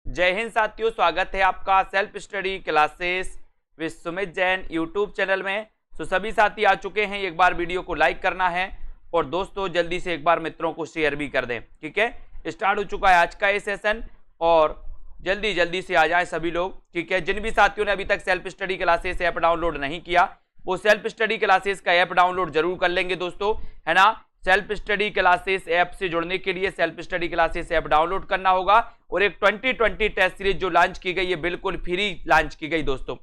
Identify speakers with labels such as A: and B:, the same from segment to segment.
A: जय हिंद साथियों, स्वागत है आपका self study classes with Sumit Jain YouTube channel में। तो सभी साथी आ चुके हैं, एक बार वीडियो को लाइक करना है और दोस्तों जल्दी से एक बार मित्रों को शेयर भी कर दें। ठीक है, स्टार्ट हो चुका है आज का ये सेशन और जल्दी से आ जाएं सभी लोग। ठीक है, जिन भी साथियों ने अभी तक self study classes app download नहीं किया वो सेल्फ स्टडी क्लासेस का ऐप डाउनलोड जरूर कर लेंगे दोस्तों, है ना। सेल्फ स्टडी क्लासेस ऐप से जुड़ने के लिए self study classes app download करना होगा और एक 2020 टेस्ट सीरीज जो लॉन्च की गई है बिल्कुल फ्री लॉन्च की गई दोस्तों।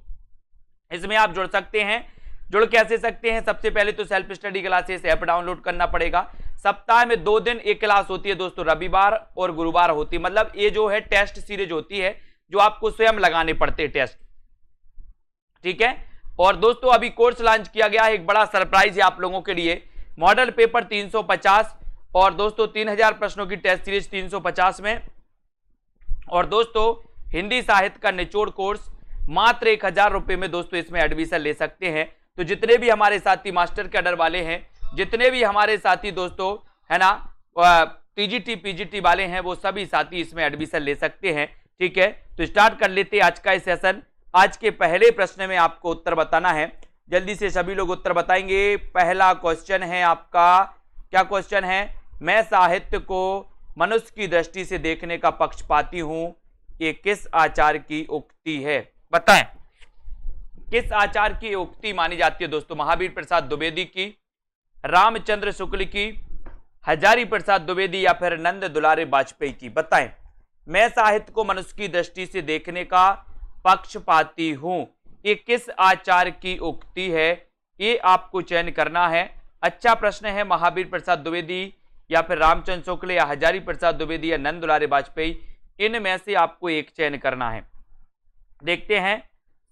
A: इसमें आप जुड़ सकते हैं। जुड़ कैसे सकते हैं? सबसे पहले तो self study classes app download करना पड़ेगा। सप्ताह में 2 दिन एक क्लास होती है दोस्तों, रविवार और गुरुवार होती है। मतलब ये जो है टेस्ट सीरीज होती है जो आपको स्वयं लगाने पड़ते हैं टेस्ट। ठीक है, और दोस्तों अभी कोर्स लॉन्च किया गया है, एक बड़ा सरप्राइज है आप लोगों के लिए। मॉडल पेपर 350 और दोस्तों 3000 प्रश्नों की टेस्ट सीरीज 350 में, और दोस्तों हिंदी साहित्य का निचोड़ कोर्स मात्र 1000 रुपए में दोस्तों इसमें एडमिशन ले सकते हैं। तो जितने भी हमारे साथी मास्टर कैडर वाले हैं, जितने भी हमारे साथी दोस्तों है ना टीजीटी पीजीटी वाले हैं, वो सभी साथी इसमें एडमिशन ले सकते हैं। ठीक है, तो स्टार्ट कर लेते हैं आज का इस सेशन। आज के पहले प्रश्न में आपको उत्तर बताना है, जल्दी से सभी लोग उत्तर बताएंगे। पहला क्वेश्चन है आपका, क्या क्वेश्चन है? मैं साहित्य को मनुष्य की दृष्टि से देखने का पक्षपाती हूं, ये किस आचार्य की उक्ति है? बताएं, किस आचार्य की उक्ति मानी जाती है दोस्तों? महावीर प्रसाद द्विवेदी की, रामचंद्र शुक्ल की, हजारी प्रसाद द्विवेदी या फिर नंद दुलारे वाजपेयी की? बताएं, मैं साहित्य को मनुष्य की दृष्टि से देखने का पक्षपाती हूं, ये किस आचार्य की उक्ति है? ये आपको चयन करना है। अच्छा प्रश्न है। महावीर प्रसाद द्विवेदी या फिर रामचंद्र शुक्ल या हजारी प्रसाद द्विवेदी या नंद दुलारे वाजपेयी, इनमें से आपको एक चयन करना है। देखते हैं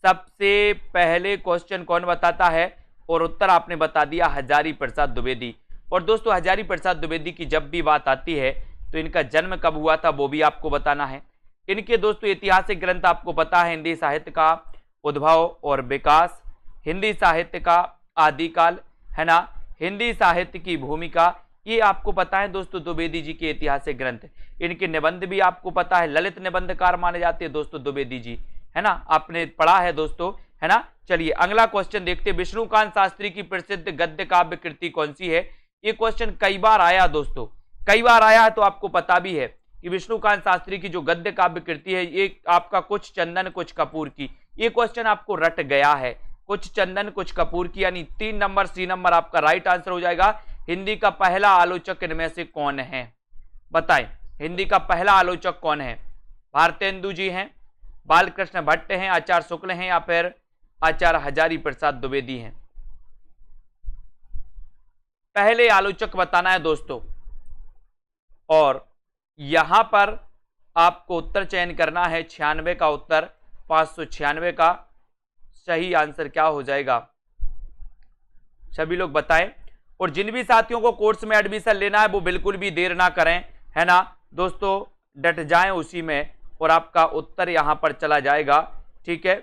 A: सबसे पहले क्वेश्चन कौन बताता है, और उत्तर आपने बता दिया हजारी प्रसाद द्विवेदी। और दोस्तों हजारी प्रसाद द्विवेदी की जब भी बात आती है तो इनका जन्म कब हुआ था वो भी आपको बताना है। इनके दोस्तों ऐतिहासिक ग्रंथ आपको पता है, हिंदी साहित्य का उद्भव और विकास, हिंदी साहित्य का आदिकाल, है ना, हिंदी साहित्य की भूमिका, ये आपको पता है दोस्तों द्विवेदी जी के ऐतिहासिक ग्रंथ। इनके निबंध भी आपको पता है, ललित निबंधकार माने जाते हैं दोस्तों द्विवेदी जी, है ना, आपने पढ़ा है दोस्तों, है ना। चलिए अगला क्वेश्चन देखते हैं। विष्णुकांत शास्त्री की प्रसिद्ध गद्य काव्य कृति कौन सी है? ये क्वेश्चन कई बार आया दोस्तों, कई बार आया है, तो आपको पता भी है कि विष्णुकांत शास्त्री की जो गद्य काव्य कृति है ये आपका कुछ चंदन कुछ कपूर की। ये क्वेश्चन आपको रट गया है, कुछ चंदन कुछ कपूर की, यानी 3 नंबर सी नंबर आपका राइट आंसर हो जाएगा। हिंदी का पहला आलोचक इनमें से कौन है? बताएं, हिंदी का पहला आलोचक कौन है? भारतेंदु जी हैं, बालकृष्ण भट्ट हैं, आचार्य शुक्ल हैं या फिर आचार्य हजारी प्रसाद द्विवेदी हैं? पहले आलोचक बताना है दोस्तों, और यहां पर आपको उत्तर चयन करना है 96 का उत्तर, 596 का सही आंसर क्या हो जाएगा? सभी लोग बताएं। और जिन भी साथियों को कोर्स में एडमिशन लेना है वो बिल्कुल भी देर ना करें, है ना दोस्तों, डट जाएं उसी में और आपका उत्तर यहां पर चला जाएगा। ठीक है,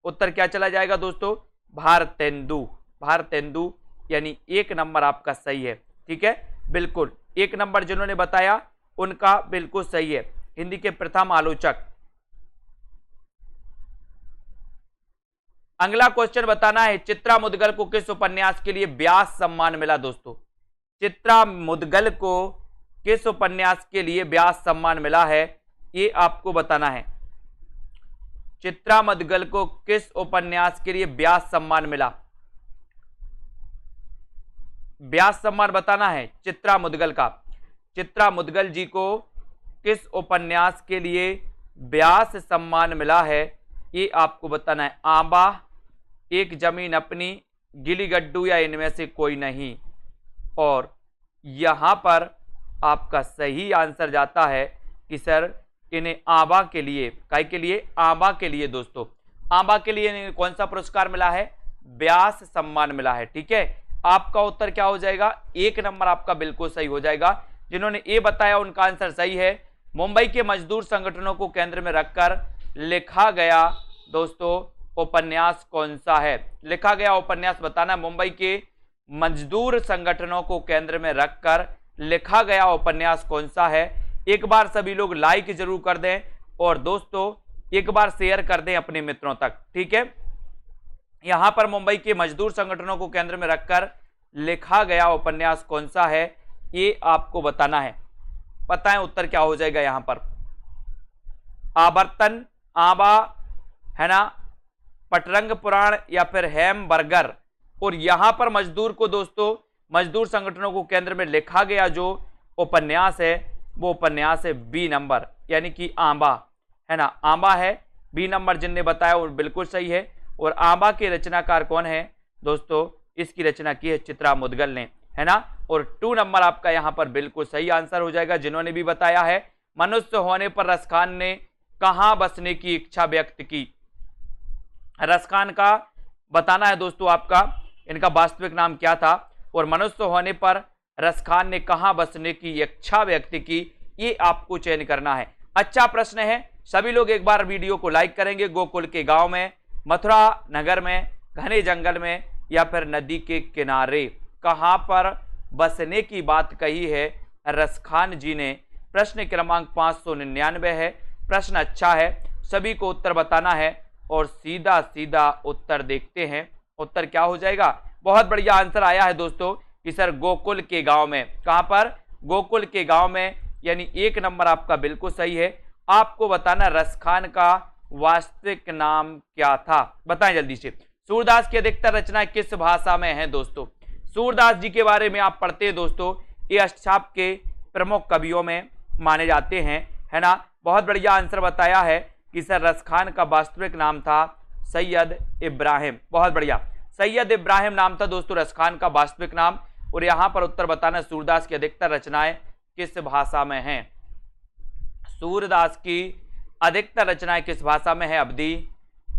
A: उत्तर क्या चला जाएगा दोस्तों? भारतेंदु, भारतेंदु, यानी 1 नंबर आपका सही है। ठीक है, बिल्कुल 1 नंबर जिन्होंने बताया उनका बिल्कुल सही है, हिंदी के प्रथम आलोचक। अगला क्वेश्चन बताना है, चित्रा मुदगल को किस उपन्यास के लिए व्यास सम्मान मिला? दोस्तों चित्रा मुदगल को किस उपन्यास के लिए व्यास सम्मान मिला है, ये आपको बताना है। चित्रा मुदगल को किस उपन्यास के लिए व्यास सम्मान मिला? व्यास सम्मान बताना है चित्रा मुदगल का। चित्रा मुदगल जी को किस उपन्यास के लिए व्यास सम्मान मिला है, ये आपको बताना है। आंबा, एक जमीन अपनी, गिली गड्डू या इनमें से कोई नहीं। और यहां पर आपका सही आंसर जाता है कि सर इन्हें आंबा के लिए, काय के लिए? आंबा के लिए दोस्तों, आंबा के लिए इन्हें कौन सा पुरस्कार मिला है? व्यास सम्मान मिला है। ठीक है, आपका उत्तर क्या हो जाएगा? 1 नंबर आपका बिल्कुल सही हो जाएगा। जिन्होंने ये बताया उनका आंसर सही है। मुंबई के मजदूर संगठनों को केंद्र में रखकर लिखा गया दोस्तों उपन्यास कौन सा है? लिखा गया उपन्यास बताना। मुंबई के मजदूर संगठनों को केंद्र में रखकर लिखा गया उपन्यास कौन सा है? एक बार सभी लोग लाइक जरूर कर दें और दोस्तों एक बार शेयर कर दें अपने मित्रों तक, ठीक है। यहां पर मुंबई के मजदूर संगठनों को केंद्र में रखकर लिखा गया उपन्यास कौन सा है, ये आपको बताना है। बताएं उत्तर क्या हो जाएगा यहां पर। आवर्तन, आबा, है ना, पटरंग पुराण या फिर हैमबर्गर। और यहां पर मजदूर को दोस्तों, मजदूर संगठनों को केंद्र में लिखा गया जो उपन्यास है वो उपन्यास है बी नंबर, यानी कि आंबा, है ना, आंबा है। बी नंबर जिनने बताया वो बिल्कुल सही है। और आंबा के रचनाकार कौन है दोस्तों, इसकी रचना की है चित्रा मुदगल ने, है ना। और 2 नंबर आपका यहां पर बिल्कुल सही आंसर हो जाएगा। जिन्होंने भी बताया है, मनुष्य होने पर रसखान ने कहां बसने की इच्छा व्यक्त की। रसखान का बताना है दोस्तों आपका, इनका वास्तविक नाम क्या था, और मनुष्य होने पर रसखान ने कहां बसने की इच्छा व्यक्त की, ये आपको चयन करना है। अच्छा प्रश्न है, सभी लोग एक बार वीडियो को लाइक करेंगे। गोकुल के गांव में, मथुरा नगर में, घने जंगल में या फिर नदी के किनारे, कहां पर बसने की बात कही है रसखान जी ने। प्रश्न क्रमांक 599 है। प्रश्न अच्छा है, सभी को उत्तर बताना है और सीधा सीधा उत्तर देखते हैं। उत्तर क्या हो जाएगा। बहुत बढ़िया आंसर आया है दोस्तों कि सर गोकुल के गांव में। कहां पर, गोकुल के गांव में, यानी 1 नंबर आपका बिल्कुल सही है। आपको बताना रसखान का वास्तविक नाम क्या था, बताएं जल्दी से। सूरदास की अधिकतर रचनाएं किस भाषा में हैं दोस्तों। सूरदास जी के बारे में आप पढ़ते हैं दोस्तों, ये अष्टछाप के प्रमुख कवियों में माने जाते हैं, है ना। बहुत बढ़िया आंसर बताया है कि सर रसखान का वास्तविक नाम था सैयद इब्राहिम। बहुत बढ़िया, सैयद इब्राहिम नाम था दोस्तों रसखान का वास्तविक नाम। और यहां पर उत्तर बताना, सूरदास की अधिकतर रचनाएं किस भाषा में हैं। सूरदास की अधिकतर रचनाएं किस भाषा में है। अवधी,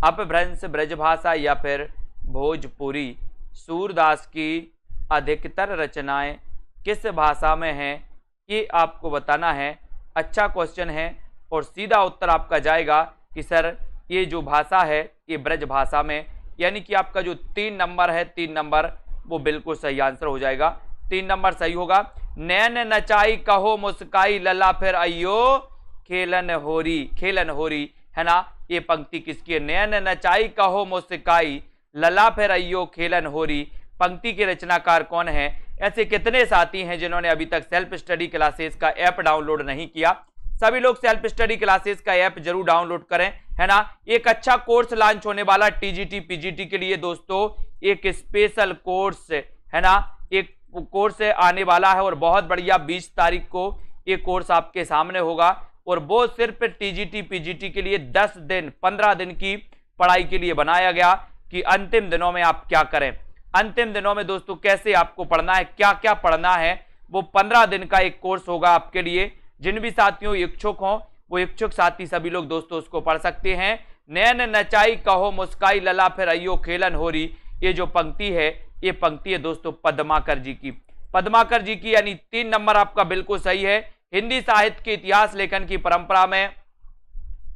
A: अपभ्रंश, ब्रजभाषा या फिर भोजपुरी। सूरदास की अधिकतर रचनाएं किस भाषा में हैं, ये आपको बताना है। अच्छा क्वेश्चन है और सीधा उत्तर आपका जाएगा कि सर ये जो भाषा है ये ब्रज भाषा में, यानी कि आपका जो 3 नंबर है, 3 नंबर वो बिल्कुल सही आंसर हो जाएगा। 3 नंबर सही होगा। नैन नचाई कहो मुस्काई लला फिर अयो खेलन होरी। खेलन होरी, है ना, ये पंक्ति किसकी है। नैन नचाई कहो मुस्काई लला फिर अयो खेलन होरी, पंक्ति के रचनाकार कौन है। ऐसे कितने साथी हैं जिन्होंने अभी तक सेल्फ स्टडी क्लासेस का ऐप डाउनलोड नहीं किया। सभी लोग सेल्फ स्टडी क्लासेस का ऐप जरूर डाउनलोड करें, है ना। एक अच्छा कोर्स लॉन्च होने वाला टीजीटी पीजीटी के लिए दोस्तों, एक स्पेशल कोर्स, है ना, एक कोर्स आने वाला है और बहुत बढ़िया 20 तारीख को ये कोर्स आपके सामने होगा। और वो सिर्फ टीजीटी पीजीटी के लिए 10 दिन 15 दिन की पढ़ाई के लिए बनाया गया कि अंतिम दिनों में आप क्या करें। अंतिम दिनों में दोस्तों कैसे आपको पढ़ना है, क्या क्या पढ़ना है, वो 15 दिन का एक कोर्स होगा आपके लिए। जिन भी साथियों इच्छुक हों, वो इच्छुक साथी सभी लोग दोस्तों उसको पढ़ सकते हैं। नैन नचाई कहो मुस्काई लला फिर अयो खेलन होरी, ये जो पंक्ति है ये पंक्ति है दोस्तों पद्माकर जी की। पद्माकर जी की, यानी 3 नंबर आपका बिल्कुल सही है। हिंदी साहित्य के इतिहास लेखन की परंपरा में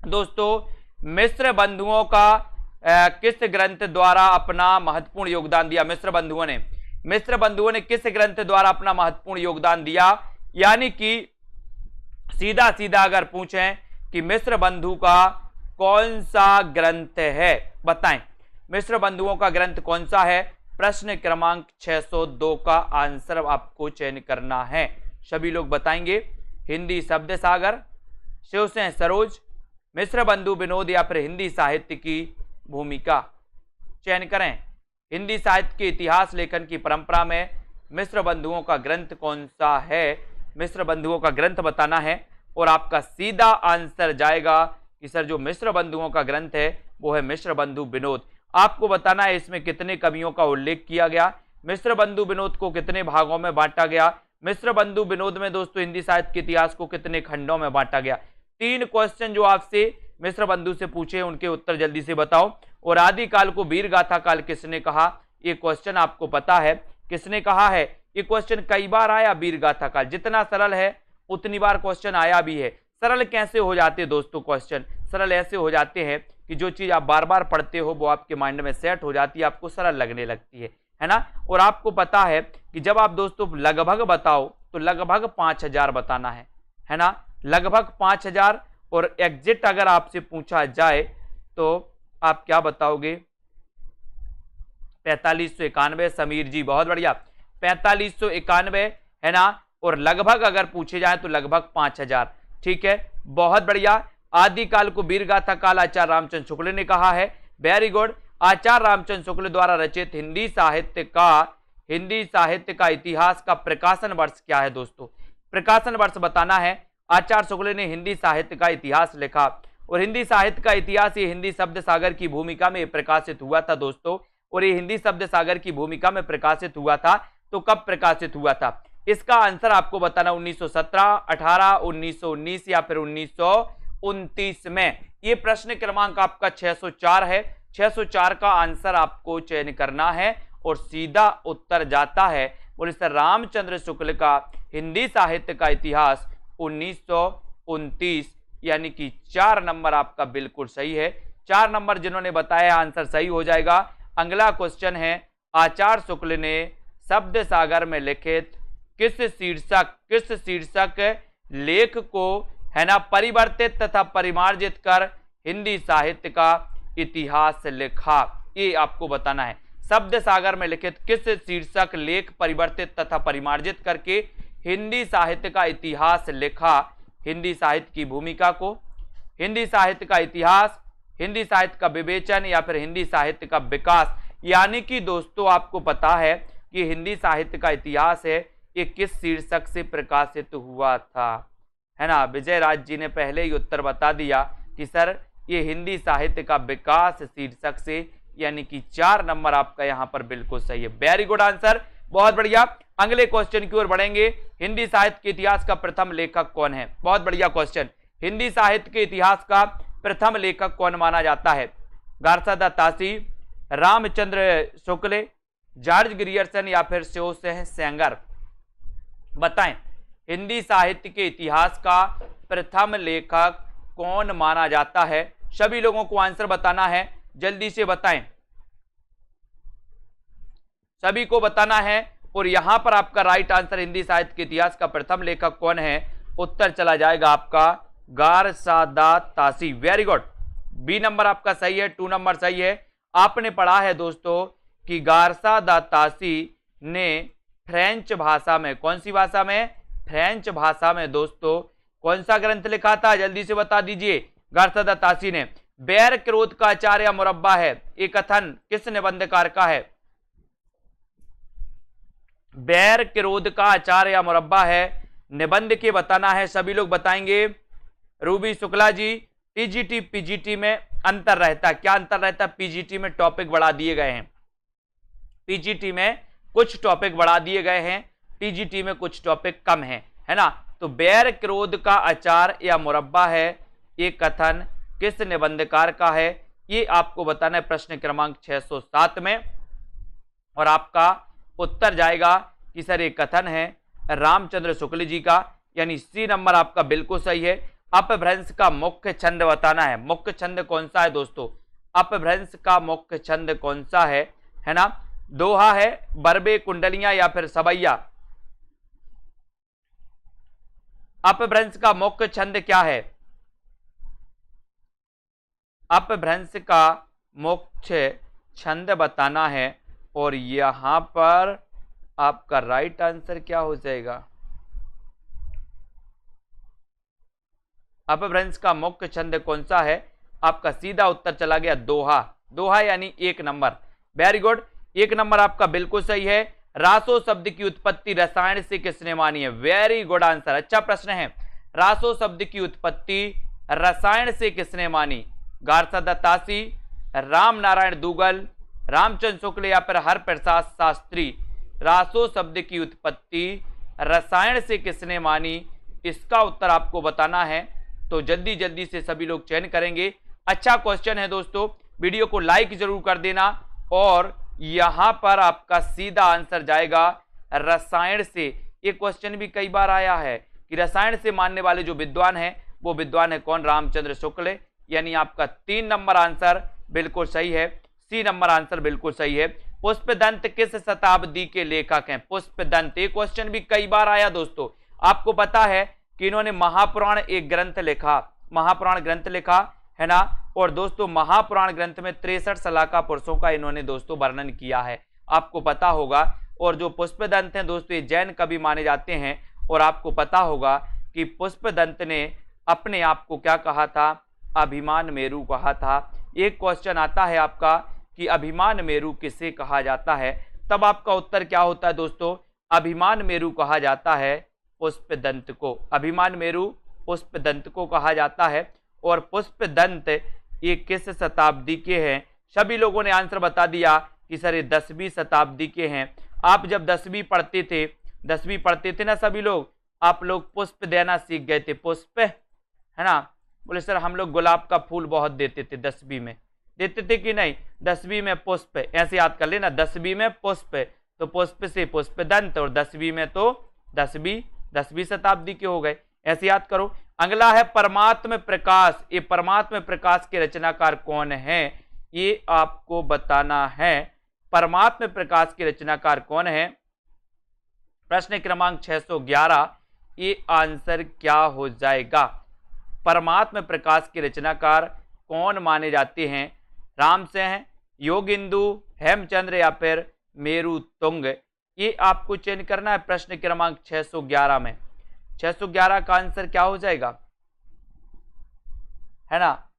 A: दोस्तों मिश्र बंधुओं का किस ग्रंथ द्वारा अपना महत्वपूर्ण योगदान दिया। मिश्र बंधुओं ने किस ग्रंथ द्वारा अपना महत्वपूर्ण योगदान दिया। यानी कि सीधा सीधा अगर पूछें कि मिश्र बंधु का कौन सा ग्रंथ है, बताएं मिश्र बंधुओं का ग्रंथ कौन सा है। प्रश्न क्रमांक 602 का आंसर आपको चयन करना है। सभी लोग बताएंगे। हिंदी शब्द सागर, शिव से सरोज, मिश्र बंधु विनोद या फिर हिंदी साहित्य की भूमिका, चयन करें। हिंदी साहित्य के इतिहास लेखन की परंपरा में मिश्र बंधुओं का ग्रंथ कौन सा है, मिश्र बंधुओं का ग्रंथ बताना है। और आपका सीधा आंसर जाएगा कि सर जो मिश्र बंधुओं का ग्रंथ है वो है मिश्र बंधु विनोद। आपको बताना है इसमें कितने कवियों का उल्लेख किया गया, मिश्र बंधु विनोद को कितने भागों में बांटा गया, मिश्र बंधु विनोद में दोस्तों हिंदी साहित्य के इतिहास को कितने खंडों में बांटा गया। 3 क्वेश्चन जो आपसे मिश्र बंधु से पूछे उनके उत्तर जल्दी से बताओ। और आदिकाल को वीर गाथा काल किसने कहा, ये क्वेश्चन आपको पता है किसने कहा है। ये क्वेश्चन कई बार आया, वीर गाथा काल। जितना सरल है उतनी बार क्वेश्चन आया भी है। सरल कैसे हो जाते हैं दोस्तों क्वेश्चन, सरल ऐसे हो जाते हैं कि जो चीज आप बार बार पढ़ते हो वो आपके माइंड में सेट हो जाती है, आपको सरल लगने लगती है ना। और आपको पता है कि जब आप दोस्तों लगभग बताओ तो लगभग 5000 बताना है ना, लगभग 5000। और एग्जिट अगर आपसे पूछा जाए तो आप क्या बताओगे? 4591। समीर जी बहुत बढ़िया, 4591 है ना। और लगभग अगर पूछे जाए तो लगभग 5000। ठीक है, बहुत बढ़िया। आदिकाल को वीर गाथा काल आचार्य रामचंद्र शुक्ल ने कहा है। Very good. आचार्य रामचंद्र शुक्ल द्वारा रचित हिंदी साहित्य का इतिहास का प्रकाशन वर्ष क्या है दोस्तों? प्रकाशन वर्ष बताना है। आचार्य शुक्ल ने हिंदी साहित्य का इतिहास लिखा, और हिंदी साहित्य का इतिहास ये हिंदी शब्द सागर की भूमिका में प्रकाशित हुआ था दोस्तों। और ये हिंदी शब्द सागर की भूमिका में प्रकाशित हुआ था, तो कब प्रकाशित हुआ था? इसका आंसर आपको बताना 1917, 18, 1919 या फिर 1929 में। ये प्रश्न क्रमांक आपका 604 है। 604 का आंसर आपको चयन करना है और सीधा उत्तर जाता है बोले सर रामचंद्र शुक्ल का हिंदी साहित्य का इतिहास 1929, यानी कि 4 नंबर आपका बिल्कुल सही है। 4 नंबर जिन्होंने बताया आंसर सही हो जाएगा। अगला क्वेश्चन है, आचार्य शुक्ल ने शब्द सागर में लिखित किस शीर्षक लेख को है ना परिवर्तित तथा परिमार्जित कर हिंदी साहित्य का इतिहास लिखा? ये आपको बताना है। शब्द सागर में लिखित किस शीर्षक लेख परिवर्तित तथा परिमार्जित करके हिंदी साहित्य का इतिहास लिखा? हिंदी साहित्य की भूमिका को, हिंदी साहित्य का इतिहास, हिंदी साहित्य का विवेचन या फिर हिंदी साहित्य का विकास। यानी कि दोस्तों आपको पता है कि हिंदी साहित्य का इतिहास है ये किस शीर्षक से प्रकाशित हुआ था, है ना। विजय राज जी ने पहले ही उत्तर बता दिया कि सर ये हिंदी साहित्य का विकास शीर्षक से, यानी कि 4 नंबर आपका यहां पर बिल्कुल सही है। वेरी गुड आंसर, बहुत बढ़िया। अगले क्वेश्चन की ओर बढ़ेंगे। हिंदी साहित्य के इतिहास का प्रथम लेखक कौन है? बहुत बढ़िया क्वेश्चन। हिंदी साहित्य के इतिहास का प्रथम लेखक कौन माना जाता है? गारसादा तासी, रामचंद्र शुक्ल, जॉर्ज ग्रियर्सन या फिर श्योसेह सेंगर? बताएं, हिंदी साहित्य के इतिहास का प्रथम लेखक कौन माना जाता है? सभी लोगों को आंसर बताना है, जल्दी से बताएं, सभी को बताना है। और यहां पर आपका राइट आंसर हिंदी साहित्य के इतिहास का प्रथम लेखक कौन है, उत्तर चला जाएगा आपका गारसादा तासी। वेरी गुड, बी नंबर आपका सही है, 2 नंबर सही है। आपने पढ़ा है दोस्तों कि गारसादा तासी ने फ्रेंच भाषा में, कौन सी भाषा में? फ्रेंच भाषा में दोस्तों कौन सा ग्रंथ लिखा था? जल्दी से बता दीजिए। गारसादा तासी ने बैर क्रोध का आचार या मुरब्बा है, एक कथन किस निबंधकार का है? बैर क्रोध का आचार या मुरब्बा है, निबंध के बताना है। सभी लोग बताएंगे। Ruby Shukla ji, TGT PGT में अंतर रहता है, क्या अंतर रहता है? पीजीटी में टॉपिक बढ़ा दिए गए हैं, पीजीटी में कुछ टॉपिक बढ़ा दिए गए हैं, टीजीटी में कुछ टॉपिक कम है ना। तो बैर क्रोध का आचार या मुरब्बा है, ये कथन किस निबंधकार का है? ये आपको बताना है प्रश्न क्रमांक 607 में। और आपका उत्तर जाएगा कि सर ये कथन है रामचंद्र शुक्ल जी का, यानी सी नंबर आपका बिल्कुल सही है। अपभ्रंश का मुख्य छंद बताना है। मुख्य छंद कौन सा है दोस्तों? अपभ्रंश का मुख्य छंद कौन सा है ना। दोहा है, बरबे, कुंडलियां या फिर सवैया? अपभ्रंश का मुख्य छंद क्या है? अपभ्रंश का मुख्य छंद बताना है। और यहां पर आपका राइट आंसर क्या हो जाएगा? अपभ्रंश का मुख्य छंद कौन सा है? आपका सीधा उत्तर चला गया दोहा। दोहा यानी 1 नंबर। वेरी गुड, 1 नंबर आपका बिल्कुल सही है। रासो शब्द की उत्पत्ति रसायन से किसने मानी है? वेरी गुड आंसर, अच्छा प्रश्न है। रासो शब्द की उत्पत्ति रसायन से किसने मानी? गारसादा तासी, राम नारायण दूगल, रामचंद्र शुक्ल या फिर हरप्रसाद शास्त्री? रासो शब्द की उत्पत्ति रसायन से किसने मानी? इसका उत्तर आपको बताना है, तो जल्दी जल्दी से सभी लोग चयन करेंगे। अच्छा क्वेश्चन है दोस्तों, वीडियो को लाइक जरूर कर देना। और यहां पर आपका सीधा आंसर जाएगा रसायन से। ये क्वेश्चन भी कई बार आया है कि रसायन से मानने वाले जो विद्वान है वो विद्वान है कौन? रामचंद्र शुक्ल, यानी आपका 3 नंबर आंसर बिल्कुल सही है। सी नंबर आंसर बिल्कुल सही है। पुष्पदंत किस शताब्दी के लेखक हैं? पुष्पदंत, ये क्वेश्चन भी कई बार आया दोस्तों। आपको पता है कि इन्होंने महापुराण एक ग्रंथ लिखा, महापुराण ग्रंथ लिखा, है ना। और दोस्तों महापुराण ग्रंथ में 63 सलाका पुरुषों का इन्होंने दोस्तों वर्णन किया है, आपको पता होगा। और जो पुष्पदंत हैं दोस्तों ये जैन कवि माने जाते हैं। और आपको पता होगा कि पुष्पदंत ने अपने आप को क्या कहा था, अभिमान मेरु कहा था। एक क्वेश्चन आता है आपका कि अभिमान मेरु किसे कहा जाता है, तब आपका उत्तर क्या होता है दोस्तों, अभिमान मेरु कहा जाता है पुष्पदंत को। अभिमान मेरु पुष्पदंत को कहा जाता है। और पुष्पदंत ये किस शताब्दी के हैं, सभी लोगों ने आंसर बता दिया कि सर ये 10वीं शताब्दी के हैं। आप जब 10वीं पढ़ते थे ना सभी लोग, आप लोग पुष्प देना सीख गए थे, पुष्प, है ना। बोले सर हम लोग गुलाब का फूल बहुत देते थे 10वीं में, देते थे कि नहीं, 10वीं में पुष्प, ऐसे याद कर लेना, 10वीं में पुष्प, तो पुष्प से पुष्पदंत, और 10वीं में तो 10वीं शताब्दी के हो गए, ऐसे याद करो। अगला है परमात्म प्रकाश। ये परमात्म प्रकाश के रचनाकार कौन है, ये आपको बताना है। परमात्म प्रकाश के रचनाकार कौन है, प्रश्न क्रमांक 611, ये आंसर क्या हो जाएगा। परमात्म प्रकाश के रचनाकार कौन माने जाते हैं, रामसेन, योगिंदु, हेमचंद्र या फिर मेरुतुंग, ये आपको चयन करना है प्रश्न क्रमांक 611 में। 611 का आंसर क्या हो जाएगा, है ना।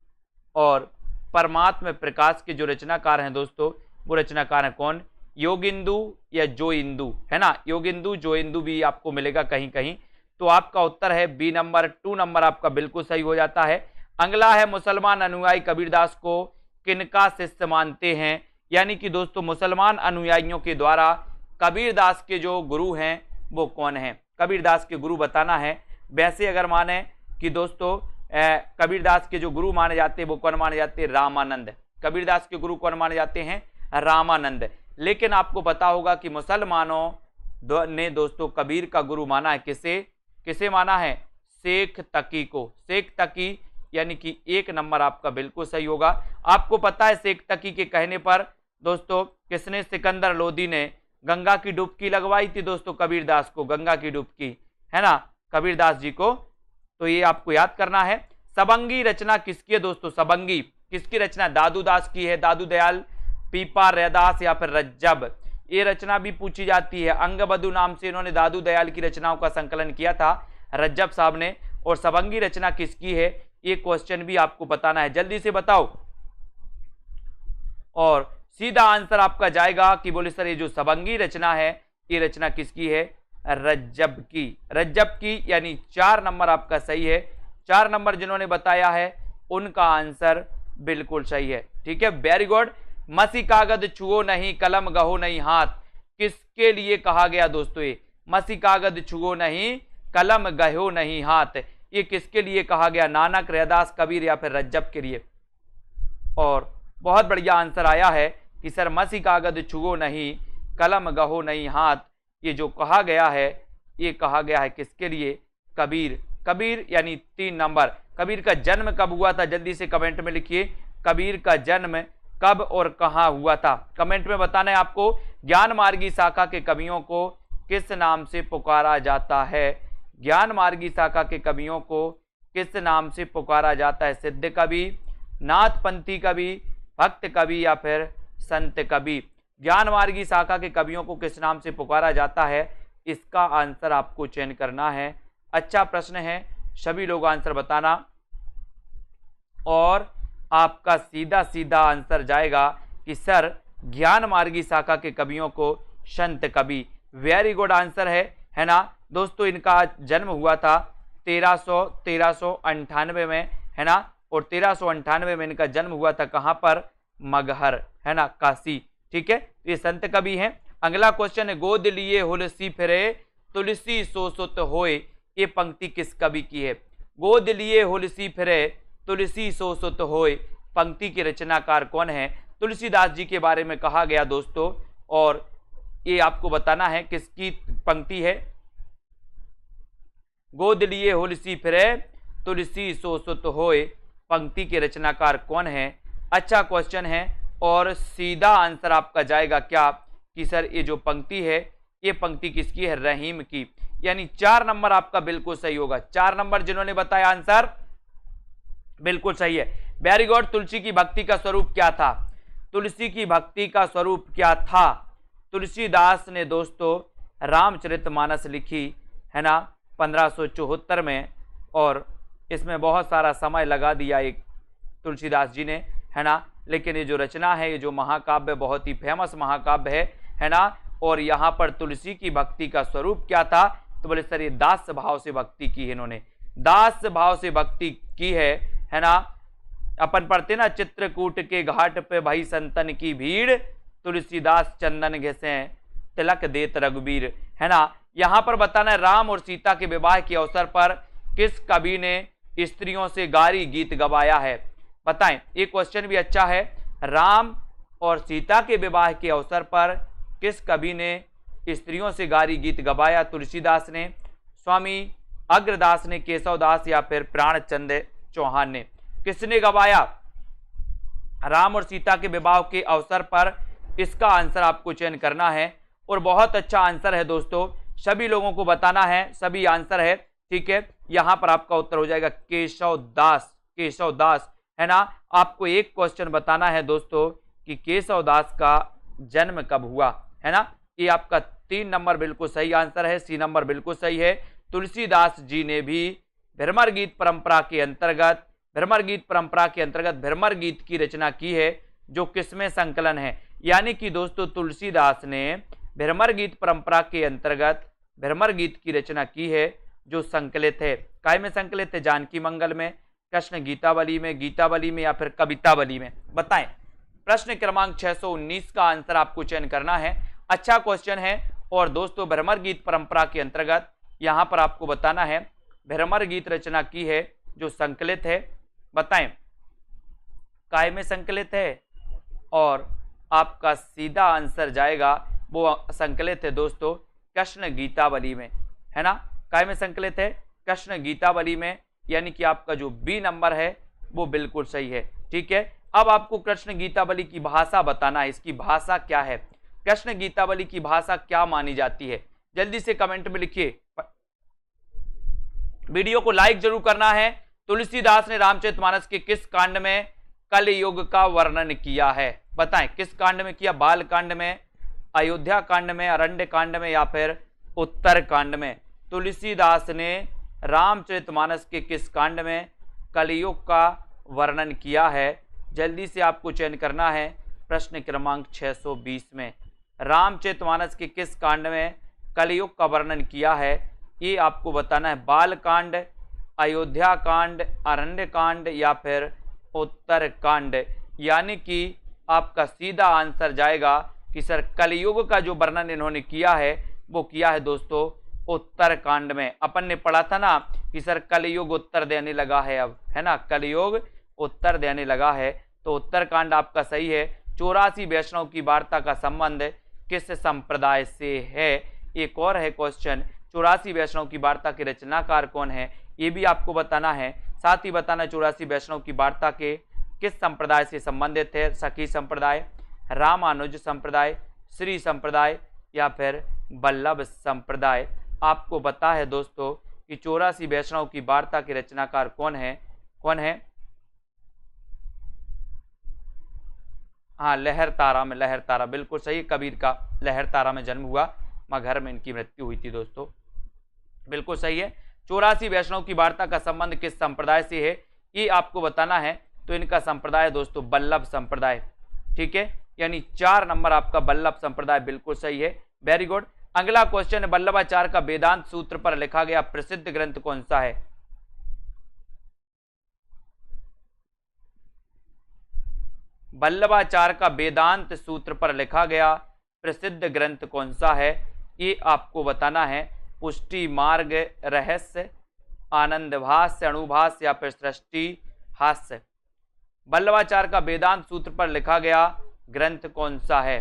A: और परमात्म प्रकाश के जो रचनाकार हैं दोस्तों, वो रचनाकार हैं कौन, योगिंदु या जोइंदु, है ना। योगिंदु जोइंदु भी आपको मिलेगा कहीं कहीं। तो आपका उत्तर है बी नंबर, 2 नंबर आपका बिल्कुल सही हो जाता है। अगला है मुसलमान अनुयायी कबीरदास को किनका शिष्य मानते हैं, यानी कि दोस्तों मुसलमान अनुयायियों के द्वारा कबीरदास के जो गुरु हैं वो कौन है, कबीरदास के गुरु बताना है। वैसे अगर माने कि दोस्तों कबीरदास के जो गुरु माने जाते हैं वो कौन माने जाते हैं, रामानंद। कबीरदास के गुरु कौन माने जाते हैं, रामानंद। लेकिन आपको पता होगा कि मुसलमानों ने दोस्तों कबीर का गुरु माना है किसे माना है, शेख तकी को। शेख तकी यानी कि 1 नंबर आपका बिल्कुल सही होगा। आपको पता है शेख तकी के कहने पर दोस्तों किसने, सिकंदर लोदी ने गंगा की डुबकी लगवाई थी दोस्तों कबीरदास को, गंगा की डुबकी, है ना, कबीरदास जी को। तो ये आपको याद करना है। सबंगी रचना किसकी है दोस्तों, सबंगी किसकी रचना, दादू दास की है, दादू दयाल, पीपा, रैदास या फिर रज्जब। ये रचना भी पूछी जाती है। अंगबधु नाम से इन्होंने दादू दयाल की रचनाओं का संकलन किया था रज्जब साहब ने। और सबंगी रचना किसकी है, ये क्वेश्चन भी आपको बताना है, जल्दी से बताओ। और सीधा आंसर आपका जाएगा कि बोले सर ये जो सबंगी रचना है ये रचना किसकी है, रज्जब की। रज्जब की यानी 4 नंबर आपका सही है। 4 नंबर जिन्होंने बताया है उनका आंसर बिल्कुल सही है, ठीक है, वेरी गुड। मसी कागज छुओ नहीं, कलम गहो नहीं हाथ, किसके लिए कहा गया दोस्तों, ये मसी कागज छुओ नहीं, कलम गहो नहीं हाथ, ये किसके लिए कहा गया, नानक, रैदास, कबीर या फिर रज्जब के लिए। और बहुत बढ़िया आंसर आया है कि सर मसी कागज छुओ नहीं, कलम गहो नहीं हाथ, ये जो कहा गया है ये कहा गया है किसके लिए, कबीर। कबीर यानी 3 नंबर। कबीर का जन्म कब हुआ था, जल्दी से कमेंट में लिखिए, कबीर का जन्म कब और कहां हुआ था, कमेंट में बताना है आपको। ज्ञान मार्गी शाखा के कवियों को किस नाम से पुकारा जाता है, ज्ञान मार्गी शाखा के कवियों को किस नाम से पुकारा जाता है, सिद्ध कवि, नाथपंथी कवि, भक्त कवि या फिर संत कवि। ज्ञान मार्गी शाखा के कवियों को किस नाम से पुकारा जाता है, इसका आंसर आपको चयन करना है। अच्छा प्रश्न है, सभी लोग आंसर बताना। और आपका सीधा सीधा आंसर जाएगा कि सर ज्ञान मार्गी शाखा के कवियों को संत कवि। वेरी गुड आंसर है ना दोस्तों। इनका जन्म हुआ था 1398 में, है ना। और 1398 में इनका जन्म हुआ था कहां पर, मगहर, है ना, काशी, ठीक है। ये संत कवि हैं। अगला क्वेश्चन है, गोद लिए हुलसी फिरे तुलसी सोसुत होए, ये पंक्ति किस कवि की है, गोद लिए हुलसी फिरे तुलसी सोसुत होए, पंक्ति के रचनाकार कौन है। तुलसीदास जी के बारे में कहा गया दोस्तों, और ये आपको बताना है किसकी पंक्ति है, गोद लिए हुलसी फिरे तुलसी सोसुत होए, पंक्ति के रचनाकार कौन है। अच्छा क्वेश्चन है, और सीधा आंसर आपका जाएगा क्या कि सर ये जो पंक्ति है ये पंक्ति किसकी है, रहीम की, यानी 4 नंबर आपका बिल्कुल सही होगा। 4 नंबर जिन्होंने बताया आंसर, बिल्कुल सही है, वेरी गुड। तुलसी की भक्ति का स्वरूप क्या था? तुलसी की भक्ति का स्वरूप क्या था? तुलसीदास ने दोस्तों रामचरितमानस लिखी है ना 1574 में, और इसमें बहुत सारा समय लगा दिया एक तुलसीदास जी ने, है ना। लेकिन ये जो रचना है, ये जो महाकाव्य बहुत ही फेमस महाकाव्य है ना। और यहाँ पर तुलसी की भक्ति का स्वरूप क्या था? तो बोले सर ये दास भाव से भक्ति की है इन्होंने, दास भाव से भक्ति की है ना। अपन पढ़ते ना, चित्रकूट के घाट पे भाई संतन की भीड़, तुलसीदास चंदन घिसे तिलक देत रघुबीर, है ना। यहाँ पर बताना है राम और सीता के विवाह के अवसर पर किस कवि ने स्त्रियों से गारी गीत गवाया है? बताएं, ये क्वेश्चन भी अच्छा है। राम और सीता के विवाह के अवसर पर किस कवि ने स्त्रियों से गारी गीत गवाया? तुलसीदास ने, स्वामी अग्रदास ने, केशवदास या फिर प्राणचंद चौहान ने? किसने गवाया राम और सीता के विवाह के अवसर पर? इसका आंसर आपको चयन करना है, और बहुत अच्छा आंसर है दोस्तों, सभी लोगों को बताना है, सभी आंसर है, ठीक है। यहां पर आपका उत्तर हो जाएगा केशवदास, केशवदास, है ना। आपको एक क्वेश्चन बताना है दोस्तों कि केशवदास का जन्म कब हुआ, है ना। ये आपका 3 नंबर बिल्कुल सही आंसर है, सी नंबर बिल्कुल सही है। तुलसीदास जी ने भी भ्रमर गीत परंपरा के अंतर्गत भ्रमर गीत की रचना की है, जो किसमें संकलन है? यानी कि दोस्तों तुलसीदास ने भ्रमर गीत परंपरा के अंतर्गत भ्रमर गीत की रचना की है, जो संकलित है। काय में संकलित है? जानकी मंगल में, कृष्ण गीतावली में या फिर कवितावली में? बताएं। प्रश्न क्रमांक 619 का आंसर आपको चयन करना है। अच्छा क्वेश्चन है। और दोस्तों भ्रमर गीत परंपरा के अंतर्गत यहां पर आपको बताना है भ्रमर गीत रचना की है, जो संकलित है। बताएं, काय में संकलित है? और आपका सीधा आंसर जाएगा, वो संकलित है दोस्तों कृष्ण गीतावली में, है ना। काय में संकलित है? कृष्ण गीतावली में, यानी कि आपका जो बी नंबर है वो बिल्कुल सही है, ठीक है। अब आपको कृष्ण गीतावली की भाषा बताना है, इसकी भाषा क्या है? कृष्ण गीतावली की भाषा क्या मानी जाती है? जल्दी से कमेंट में लिखिए। वीडियो को लाइक जरूर करना है। तुलसीदास ने रामचरितमानस के किस कांड में कलयुग का वर्णन किया है? बताएं, किस कांड में किया? बाल कांड में, अयोध्या कांड में, अरण्य कांड में या फिर उत्तर कांड में? तुलसीदास ने रामचरितमानस के किस कांड में कलयुग का वर्णन किया है? जल्दी से आपको चयन करना है। प्रश्न क्रमांक 620 में रामचरितमानस के किस कांड में कलयुग का वर्णन किया है? ये आपको बताना है। बाल कांड, अयोध्या कांड, अरण्य कांड या फिर उत्तर कांड? यानी कि आपका सीधा आंसर जाएगा कि सर कलयुग का जो वर्णन इन्होंने किया है वो किया है दोस्तों उत्तर कांड में। अपन ने पढ़ा था ना कि सर कलयुग उत्तर देने लगा है अब, है ना, कलयुग उत्तर देने लगा है। तो उत्तर कांड आपका सही है। 84 वैष्णव की वार्ता का संबंध किस संप्रदाय से है? एक और है क्वेश्चन, 84 वैष्णव की वार्ता के रचनाकार कौन है? ये भी आपको बताना है। साथ ही बताना 84 वैष्णव की वार्ता के किस संप्रदाय से संबंधित है? सखी संप्रदाय, रामानुज संप्रदाय, श्री संप्रदाय या फिर वल्लभ संप्रदाय? आपको पता है दोस्तों कि 84 वैष्णव की वार्ता के रचनाकार कौन है? कौन है? हाँ, लहर तारा में, लहर तारा बिल्कुल सही। कबीर का लहर तारा में जन्म हुआ, मगहर में इनकी मृत्यु हुई थी दोस्तों, बिल्कुल सही है। 84 वैष्णव की वार्ता का संबंध किस संप्रदाय से है? ये आपको बताना है। तो इनका संप्रदाय दोस्तों वल्लभ संप्रदाय, ठीक है। यानी 4 नंबर आपका वल्लभ संप्रदाय बिल्कुल सही है, वेरी गुड। अगला क्वेश्चन, वल्लभाचार्य का वेदांत सूत्र पर लिखा गया प्रसिद्ध ग्रंथ कौन सा है? वल्लभाचार्य का वेदांत सूत्र पर लिखा गया प्रसिद्ध ग्रंथ कौन सा है? ये आपको बताना है। पुष्टि मार्ग, रहस्य, आनंद भाष्य, अणुभाष्य या फिर सृष्टि हास्य? वल्लभाचार्य का वेदांत सूत्र पर लिखा गया ग्रंथ कौन सा है?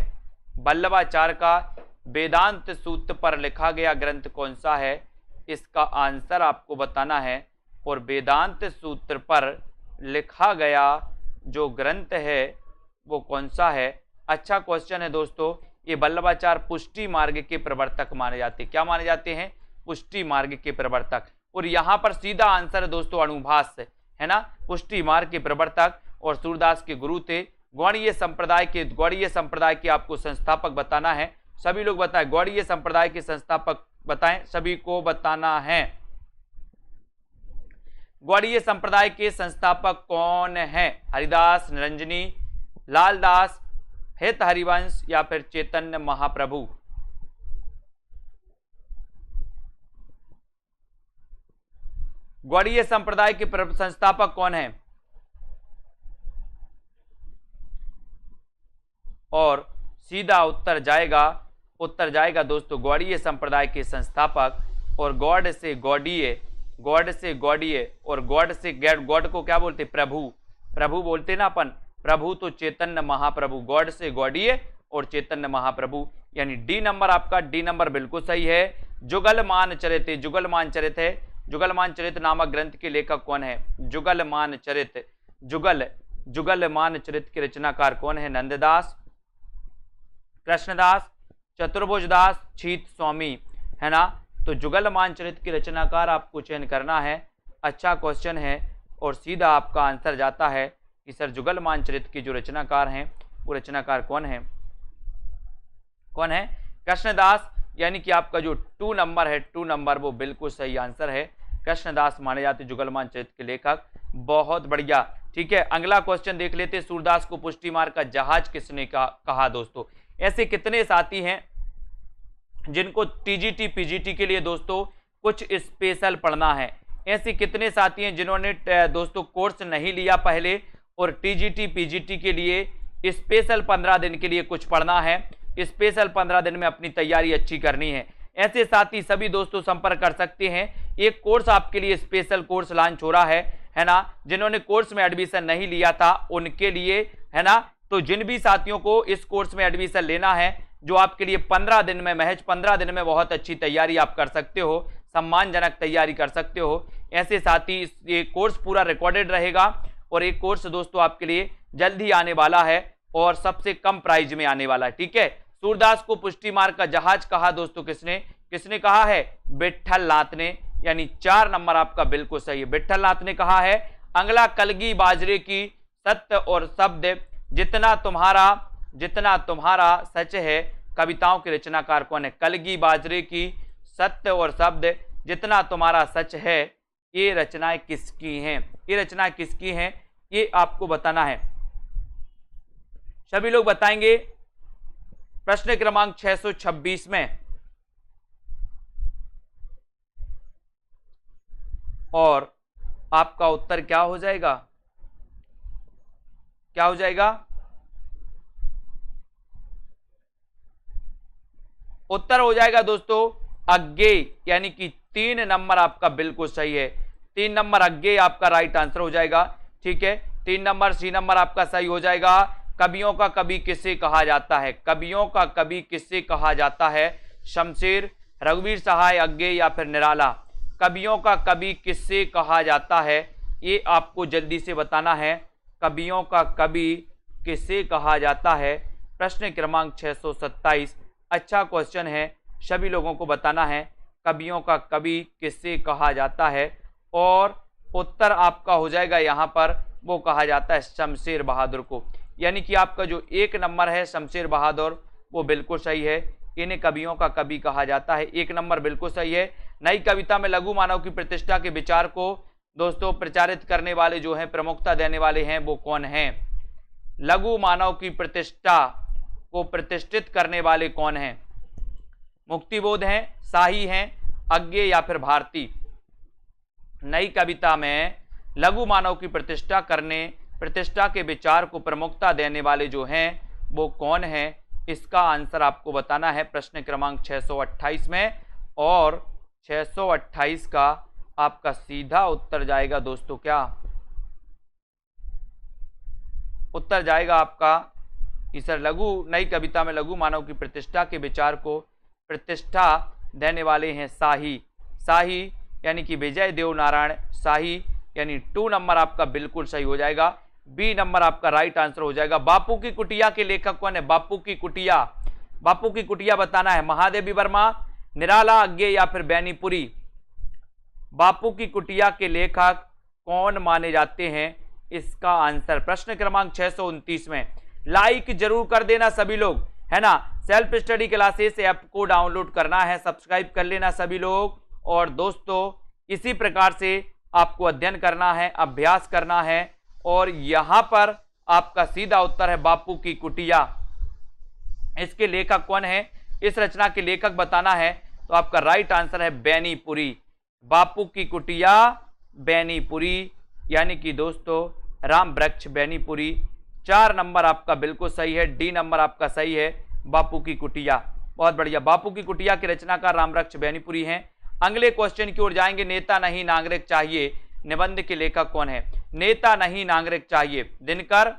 A: वल्लभाचार्य का वेदांत सूत्र पर लिखा गया ग्रंथ कौन सा है? इसका आंसर आपको बताना है। और वेदांत सूत्र पर लिखा गया जो ग्रंथ है वो कौन सा है? अच्छा क्वेश्चन है दोस्तों। ये वल्लभाचार्य पुष्टि मार्ग के प्रवर्तक माने जाते हैं। क्या माने जाते हैं? पुष्टि मार्ग के प्रवर्तक। और यहाँ पर सीधा आंसर है दोस्तों अणुभाष्य, है ना, पुष्टि मार्ग के प्रवर्तक और सूरदास के गुरु थे। गौड़ीय संप्रदाय के आपको संस्थापक बताना है। सभी लोग बताएं, गौड़ीय संप्रदाय के संस्थापक बताएं, सभी को बताना है। गौड़ीय संप्रदाय के संस्थापक कौन है? हरिदास, निरंजनी, लालदास, हित हरिवंश या फिर चैतन्य महाप्रभु? गौड़ीय संप्रदाय के संस्थापक कौन है? और सीधा उत्तर जाएगा दोस्तों गौड़ीय संप्रदाय के संस्थापक। और गॉड से गौड़ीय और गॉड से गॉड को क्या बोलते? प्रभु बोलते ना अपन, प्रभु तो चैतन्य महाप्रभु। गॉड से गौड़ीय और चैतन्य महाप्रभु, यानी डी नंबर आपका, डी नंबर बिल्कुल सही है। जुगलमान चरित नामक ग्रंथ के लेखक कौन है? जुगलमान चरित के रचनाकार कौन है? नंददास, कृष्णदास, चतुर्भुजदास, छीत स्वामी, है ना। तो जुगलमान चरित के रचनाकार आपको चयन करना है। अच्छा क्वेश्चन है और सीधा आपका आंसर जाता है कि सर जुगलमान चरित के जो रचनाकार हैं वो रचनाकार कौन है? कृष्णदास, यानी कि आपका जो 2 नंबर है, 2 नंबर वो बिल्कुल सही आंसर है। कृष्णदास माने जाते जुगलमान चरित के लेखक। बहुत बढ़िया, ठीक है। अगला क्वेश्चन देख लेते। सूरदास को पुष्टि मार्ग का जहाज किसने कहा? दोस्तों ऐसे कितने साथी हैं जिनको टीजीटी पीजीटी के लिए दोस्तों कुछ स्पेशल पढ़ना है? ऐसे कितने साथी हैं जिन्होंने दोस्तों कोर्स नहीं लिया पहले और टीजीटी पीजीटी के लिए स्पेशल 15 दिन के लिए कुछ पढ़ना है, स्पेशल 15 दिन में अपनी तैयारी अच्छी करनी है? ऐसे साथी सभी दोस्तों संपर्क कर सकते हैं। एक कोर्स आपके लिए स्पेशल कोर्स लॉन्च हो रहा है ना। जिन्होंने कोर्स में एडमिशन नहीं लिया था उनके लिए, है ना। तो जिन भी साथियों को इस कोर्स में एडमिशन लेना है, जो आपके लिए 15 दिन में, महज 15 दिन में बहुत अच्छी तैयारी आप कर सकते हो, सम्मानजनक तैयारी कर सकते हो, ऐसे साथी ये कोर्स पूरा रिकॉर्डेड रहेगा। और एक कोर्स दोस्तों आपके लिए जल्द ही आने वाला है और सबसे कम प्राइस में आने वाला है, ठीक है। सूरदास को पुष्टि मार्ग का जहाज कहा दोस्तों किसने कहा है? विट्ठल नाथ ने, यानी 4 नंबर आपका बिल्कुल सही है, विट्ठल नाथ ने कहा है। अगला कलगी बाजरे की सत्य और शब्द जितना तुम्हारा सच है, कविताओं के रचनाकार कौन है? कलगी बाजरे की सत्य और शब्द जितना तुम्हारा सच है, ये रचनाएं किसकी हैं? ये आपको बताना है। सभी लोग बताएंगे। प्रश्न क्रमांक 626 में, और आपका उत्तर क्या हो जाएगा? उत्तर हो जाएगा दोस्तों अज्ञेय, यानी कि 3 नंबर आपका बिल्कुल सही है। 3 नंबर अज्ञेय आपका राइट आंसर हो जाएगा, ठीक है। 3 नंबर, सी नंबर आपका सही हो जाएगा। कवियों का कवि किसे कहा जाता है? शमशेर, रघुवीर सहाय, अज्ञेय या फिर निराला? कवियों का कवि किससे कहा जाता है? ये आपको जल्दी से बताना है। कवियों का कवि किसे कहा जाता है? प्रश्न क्रमांक 627। अच्छा क्वेश्चन है, सभी लोगों को बताना है कवियों का कवि किससे कहा जाता है। और उत्तर आपका हो जाएगा यहाँ पर, वो कहा जाता है शमशेर बहादुर को। यानी कि आपका जो 1 नंबर है शमशेर बहादुर, वो बिल्कुल सही है। इन्हें कवियों का कवि कहा जाता है। 1 नंबर बिल्कुल सही है। नई कविता में लघु मानव की प्रतिष्ठा के विचार को दोस्तों प्रचारित करने वाले जो हैं, प्रमुखता देने वाले हैं, वो कौन हैं? लघु मानव की प्रतिष्ठा को प्रतिष्ठित करने वाले कौन हैं? मुक्तिबोध हैं, शाही हैं, अज्ञेय या फिर भारती? नई कविता में लघु मानव की प्रतिष्ठा के विचार को प्रमुखता देने वाले जो हैं वो कौन हैं? इसका आंसर आपको बताना है प्रश्न क्रमांक 628 में। और 628 का आपका सीधा उत्तर जाएगा दोस्तों, क्या उत्तर जाएगा आपका कि सर नई कविता में लघु मानव की प्रतिष्ठा के विचार को प्रतिष्ठा देने वाले हैं शाही, यानी कि विजय देव नारायण शाही, यानी 2 नंबर आपका बिल्कुल सही हो जाएगा। बी नंबर आपका राइट आंसर हो जाएगा। बापू की कुटिया के लेखक कौन है? बापू की कुटिया बताना है। महादेवी वर्मा, निराला, अज्ञेय या फिर बैनीपुरी? बापू की कुटिया के लेखक कौन माने जाते हैं? इसका आंसर प्रश्न क्रमांक 629 में लाइक जरूर कर देना सभी लोग, है ना। सेल्फ स्टडी क्लासेस ऐप को डाउनलोड करना है, सब्सक्राइब कर लेना सभी लोग। और दोस्तों इसी प्रकार से आपको अध्ययन करना है, अभ्यास करना है। और यहां पर आपका सीधा उत्तर है बापू की कुटिया। इसके लेखक कौन है? इस रचना के लेखक बताना है, तो आपका राइट आंसर है बेनीपुरी। बापू की कुटिया बेनीपुरी, यानी कि दोस्तों राम वृक्ष बेनीपुरी। 4 नंबर आपका बिल्कुल सही है, डी नंबर आपका सही है, बापू की कुटिया। बहुत बढ़िया, बापू की कुटिया के रचनाकार राम वृक्ष बेनीपुरी हैं। अगले क्वेश्चन की ओर जाएंगे। नेता नहीं नागरिक चाहिए निबंध के लेखक कौन है? नेता नहीं नागरिक चाहिए, दिनकर,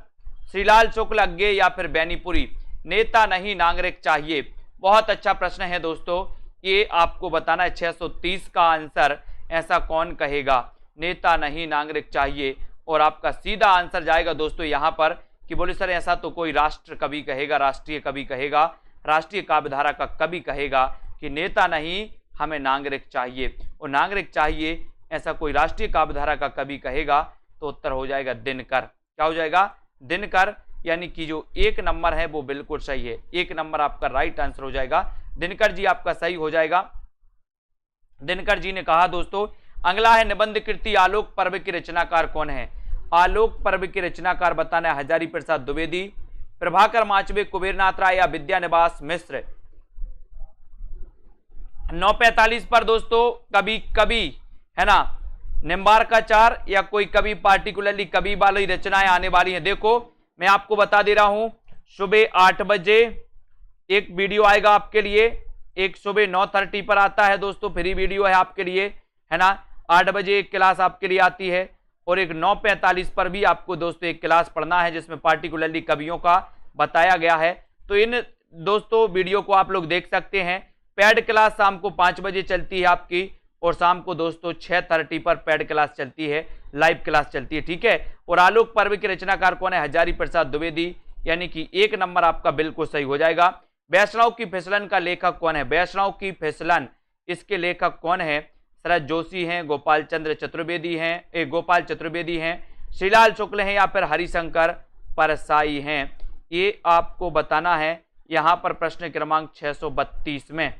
A: श्रीलाल शुक्ल, अज्ञे या फिर बेनीपुरी? नेता नहीं नागरिक चाहिए, बहुत अच्छा प्रश्न है दोस्तों, ये आपको बताना है 630 का आंसर। ऐसा कौन कहेगा? नेता नहीं नागरिक चाहिए। और आपका सीधा आंसर जाएगा दोस्तों यहां पर कि बोले सर ऐसा तो कोई राष्ट्र कवि कहेगा, राष्ट्रीय कवि कहेगा, राष्ट्रीय काव्यधारा का कवि कहेगा कि नेता नहीं हमें नागरिक चाहिए। और नागरिक चाहिए ऐसा कोई राष्ट्रीय काव्यधारा का कवि कहेगा तो उत्तर हो जाएगा दिनकर। क्या हो जाएगा? दिनकर, यानी कि जो 1 नंबर है वो बिल्कुल सही है। 1 नंबर आपका राइट आंसर हो जाएगा, दिनकर जी आपका सही हो जाएगा। दिनकर जी ने कहा दोस्तों। अगला है निबंध कृति आलोक पर्व के रचनाकार कौन है? आलोक पर्व के रचनाकार बताना है हजारी प्रसाद द्विवेदी, प्रभाकर माचवे, कुबेरनाथ राय या विद्यानिवास मिश्र? 9:45 पर दोस्तों कभी कभी, है ना, निम्बार्काचार या कोई कभी पार्टिकुलरली कभी वाली रचनाएं आने वाली हैं। देखो मैं आपको बता दे रहा हूं, सुबह 8 बजे एक वीडियो आएगा आपके लिए, एक सुबह 9:30 पर आता है दोस्तों, फ्री वीडियो है आपके लिए, है ना। 8 बजे एक क्लास आपके लिए आती है और एक 9:45 पर भी आपको दोस्तों एक क्लास पढ़ना है जिसमें पार्टिकुलरली कवियों का बताया गया है। तो इन दोस्तों वीडियो को आप लोग देख सकते हैं। पेड क्लास शाम को 5 बजे चलती है आपकी, और शाम को दोस्तों 6:30 पर पेड क्लास चलती है, लाइव क्लास चलती है, ठीक है। और आलोक पर्व के रचनाकार कौन है? हजारी प्रसाद द्विवेदी, यानी कि 1 नंबर आपका बिल्कुल सही हो जाएगा। वैष्णव की फिसलन का लेखक कौन है? वैष्णव की फिसलन, इसके लेखक कौन है? शरद जोशी हैं, गोपाल चतुर्वेदी हैं, श्रीलाल शुक्ल हैं या फिर हरिशंकर परसाई हैं? ये आपको बताना है यहां पर प्रश्न क्रमांक 632 में।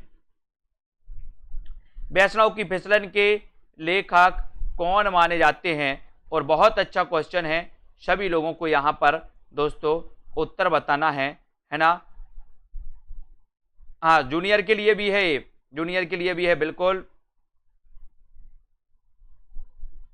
A: वैष्णव की फिसलन के लेखक कौन माने जाते हैं? और बहुत अच्छा क्वेश्चन है, सभी लोगों को यहां पर दोस्तों उत्तर बताना है ना। हाँ, जूनियर के लिए भी है, जूनियर के लिए भी है बिल्कुल।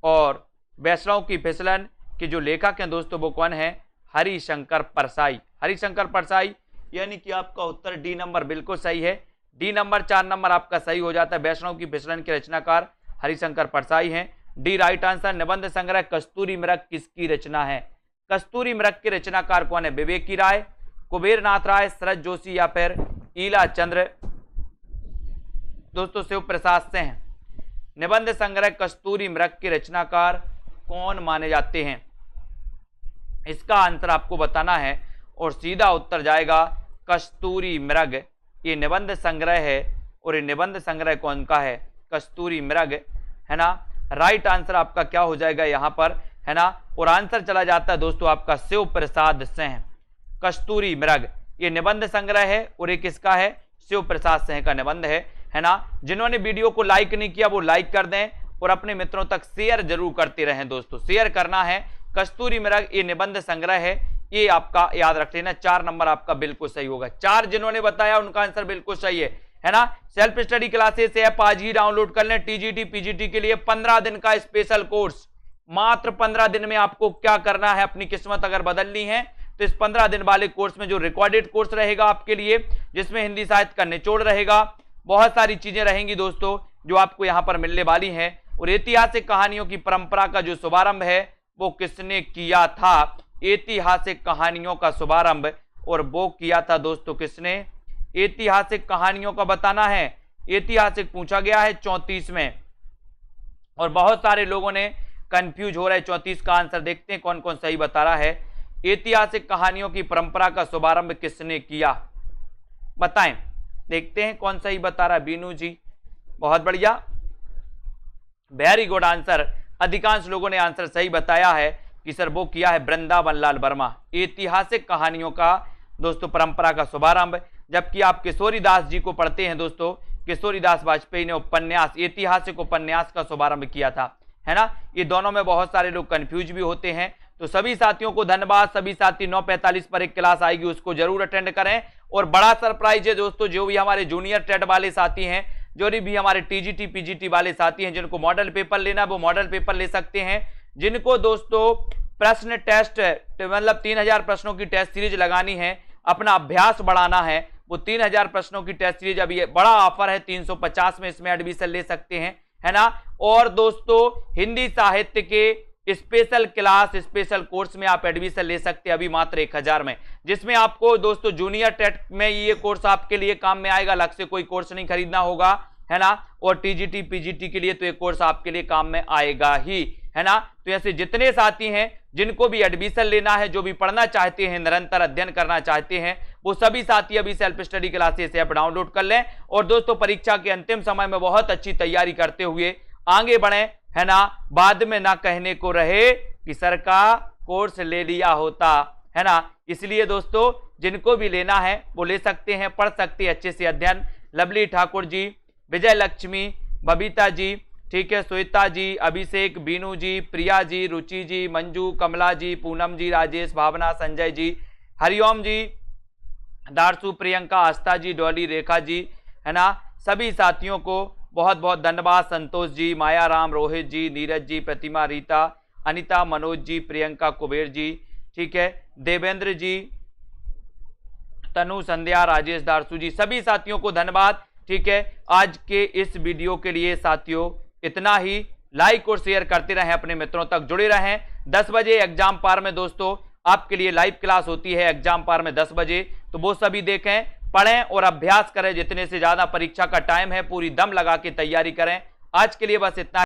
A: और वैष्णव की फिसलन के जो लेखक हैं दोस्तों वो कौन है? हरिशंकर परसाई। हरिशंकर परसाई, यानी कि आपका उत्तर डी नंबर बिल्कुल सही है। डी नंबर 4 नंबर आपका सही हो जाता है। वैष्णव की फिसलन के रचनाकार हरिशंकर परसाई हैं, डी राइट आंसर। निबंध संग्रह कस्तूरी मृग किसकी रचना है? कस्तूरी मृग के रचनाकार कौन है? विवेकी राय, कुबेरनाथ राय, शरद जोशी या फिर ईला चंद्र दोस्तों शिव प्रसाद से हैं। निबंध संग्रह कस्तूरी मृग के रचनाकार कौन माने जाते हैं? इसका आंसर आपको बताना है और सीधा उत्तर जाएगा कस्तूरी मृग। ये निबंध संग्रह है और ये निबंध संग्रह कौन का है? कस्तूरी मृग, है ना। राइट आंसर आपका क्या हो जाएगा यहाँ पर, है ना। और आंसर चला जाता है दोस्तों आपका शिव प्रसाद सिंह। कस्तूरी मृग ये निबंध संग्रह है और ये किसका है? शिव प्रसाद सिंह का निबंध है ना। जिन्होंने वीडियो को लाइक नहीं किया वो लाइक कर दें और अपने मित्रों तक शेयर जरूर करते रहें दोस्तों, शेयर करना है। कस्तूरी मृग ये निबंध संग्रह है, ये आपका याद रख लेना। 4 नंबर आपका बिल्कुल सही होगा। 4 जिन्होंने बताया उनका आंसर बिल्कुल सही है ना। सेल्फ स्टडी क्लासेस ऐप आज ही डाउनलोड कर लें। टीजीटी पीजीटी के लिए 15 दिन का स्पेशल कोर्स, मात्र 15 दिन में आपको क्या करना है, अपनी किस्मत अगर बदलनी है तो इस 15 दिन वाले कोर्स में जो रिकॉर्डेड कोर्स रहेगा आपके लिए, जिसमें हिंदी साहित्य का निचोड़ रहेगा, बहुत सारी चीजें रहेंगी दोस्तों जो आपको यहां पर मिलने वाली हैं। और ऐतिहासिक कहानियों की परंपरा का जो शुभारंभ है वो किसने किया था? ऐतिहासिक कहानियों का शुभारंभ और वो किया था दोस्तों किसने? ऐतिहासिक कहानियों का बताना है। ऐतिहासिक पूछा गया है 34 में और बहुत सारे लोगों ने कंफ्यूज हो रहे हैं। 34 का आंसर देखते हैं कौन कौन सही बता रहा है। ऐतिहासिक कहानियों की परंपरा का शुभारंभ किसने किया? बताएं, देखते हैं कौन सही बता रहा है। बीनू जी बहुत बढ़िया, वेरी गुड आंसर। अधिकांश लोगों ने आंसर सही बताया है कि सर वो किया है वृंदावन लाल वर्मा। ऐतिहासिक कहानियों का दोस्तों परंपरा का शुभारंभ। जबकि आप किशोरीदास जी को पढ़ते हैं दोस्तों, किशोरीदास वाजपेयी ने उपन्यास, ऐतिहासिक उपन्यास का शुभारंभ किया था, है ना। ये दोनों में बहुत सारे लोग कंफ्यूज भी होते हैं। तो सभी साथियों को धन्यवाद। सभी साथी 9:45 पर एक क्लास आएगी, उसको जरूर अटेंड करें। और बड़ा सरप्राइज है दोस्तों, जो भी हमारे जूनियर टेट वाले साथी हैं, जो भी हमारे टीजीटी पीजीटी वाले साथी हैं, जिनको मॉडल पेपर लेना वो मॉडल पेपर ले सकते हैं। जिनको दोस्तों प्रश्न टेस्ट मतलब 3000 प्रश्नों की टेस्ट सीरीज लगानी है, अपना अभ्यास बढ़ाना है, वो 3000 प्रश्नों की टेस्ट सीरीज अभी बड़ा ऑफर है 350 में, इसमें एडमिशन ले सकते हैं, है ना। और दोस्तों हिंदी साहित्य के स्पेशल क्लास, स्पेशल कोर्स में आप एडमिशन ले सकते हैं अभी मात्र 1000 में, जिसमें आपको दोस्तों जूनियर टेट में ये कोर्स आपके लिए काम में आएगा, अलग से कोई कोर्स नहीं खरीदना होगा, है ना। और टीजीटी पीजीटी के लिए तो ये कोर्स आपके लिए काम में आएगा ही, है ना। तो ऐसे जितने साथी हैं जिनको भी एडमिशन लेना है, जो भी पढ़ना चाहते हैं, निरंतर अध्ययन करना चाहते हैं, वो सभी साथी अभी self study classes app download कर लें। और दोस्तों परीक्षा के अंतिम समय में बहुत अच्छी तैयारी करते हुए आगे बढ़े, है ना। बाद में ना कहने को रहे कि सर का कोर्स ले लिया होता, है ना। इसलिए दोस्तों जिनको भी लेना है वो ले सकते हैं, पढ़ सकते हैं अच्छे से अध्ययन। लवली ठाकुर जी, विजय लक्ष्मी, बबीता जी, ठीक है, श्वेता जी, अभिषेक, बीनू जी, प्रिया जी, रुचि जी, मंजू, कमला जी, पूनम जी, राजेश, भावना, संजय जी, हरिओम जी, दारसू, प्रियंका, आस्था जी, डॉली, रेखा जी, है ना। सभी साथियों को बहुत बहुत धन्यवाद। संतोष जी, मायाराम, रोहित जी, नीरज जी, प्रतिमा, रीता, अनिता, मनोज जी, प्रियंका, कुबेर जी, ठीक है, देवेंद्र जी, तनु, संध्या, राजेश, दारसू जी, सभी साथियों को धन्यवाद। ठीक है, आज के इस वीडियो के लिए साथियों इतना ही। लाइक और शेयर करते रहें, अपने मित्रों तक जुड़े रहें। 10 बजे एग्जाम पार में दोस्तों आपके लिए लाइव क्लास होती है एग्जाम पार में 10 बजे, तो वो सभी देखें, पढ़ें और अभ्यास करें। जितने से ज्यादा परीक्षा का टाइम है पूरी दम लगा के तैयारी करें। आज के लिए बस इतना।